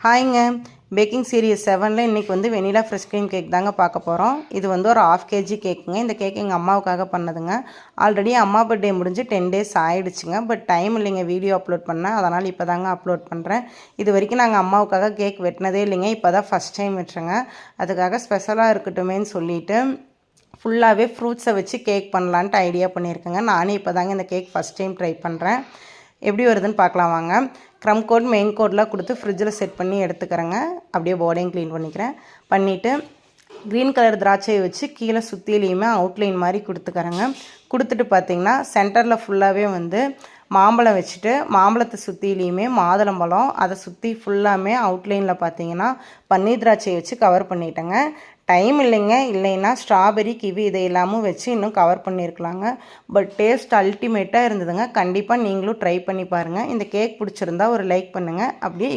ஹாய்ங்க. Packing serious 7ல் இன்றைக்கி வந்து vanilla fresh cream cake தாங்க பார்க்க போகிறோம். இது வந்து ஒரு 1/2 kg கேக்குங்க. இந்த கேக் எங்கள் அம்மாவுக்காக பண்ணதுங்க. ஆல்ரெடி அம்மா பர்த்டே முடிஞ்சு 10 days ஆகிடுச்சுங்க. பட் டைம் இல்லைங்க வீடியோ அப்லோட் பண்ண, அதனால் இப்போ தாங்க அப்லோட் பண்ணுறேன். இது வரைக்கும் நாங்கள் அம்மாவுக்காக கேக் வெட்டினதே இல்லைங்க. இப்போ தான் ஃபஸ்ட் டைம் வெட்டுறேங்க. அதுக்காக ஸ்பெஷலாக இருக்கட்டுமேன்னு சொல்லிவிட்டு ஃபுல்லாகவே ஃப்ரூட்ஸை வச்சு கேக் பண்ணலான்ட்டு ஐடியா பண்ணியிருக்கேங்க. நானே இப்போ தாங்க இந்த கேக் ஃபஸ்ட் டைம் ட்ரை பண்ணுறேன். எப்படி வருதுன்னு பார்க்கலாம் வாங்க. க்ரம் கோட் மெயின் கோட்லாம் கொடுத்து ஃப்ரிட்ஜில் செட் பண்ணி எடுத்துக்கிறேங்க. அப்படியே போர்டையும் க்ளீன் பண்ணிவிட்டு க்ரீன் கலர் திராட்சையை வச்சு கீழே சுற்றிலையுமே அவுட்லைன் மாதிரி கொடுத்துக்கிறேங்க. கொடுத்துட்டு பார்த்திங்கன்னா சென்டரில் ஃபுல்லாகவே வந்து மாம்பழம் வச்சுட்டு மாம்பழத்தை சுற்றிலையுமே மாதுளம்பழம் அதை சுற்றி ஃபுல்லாமே அவுட்லைனில் பார்த்திங்கன்னா பன்னீர் திராட்சையை வச்சு கவர் பண்ணிட்டேங்க. டைம் இல்லைன்னா ஸ்ட்ராபெரி கிவி இதை எல்லாமும் வச்சு இன்னும் கவர் பண்ணியிருக்கலாங்க. பட் டேஸ்ட் அல்டிமேட்டாக இருந்ததுங்க. கண்டிப்பாக நீங்களும் ட்ரை பண்ணி பாருங்கள். இந்த கேக் பிடிச்சிருந்தா ஒரு லைக் பண்ணுங்கள். அப்படியே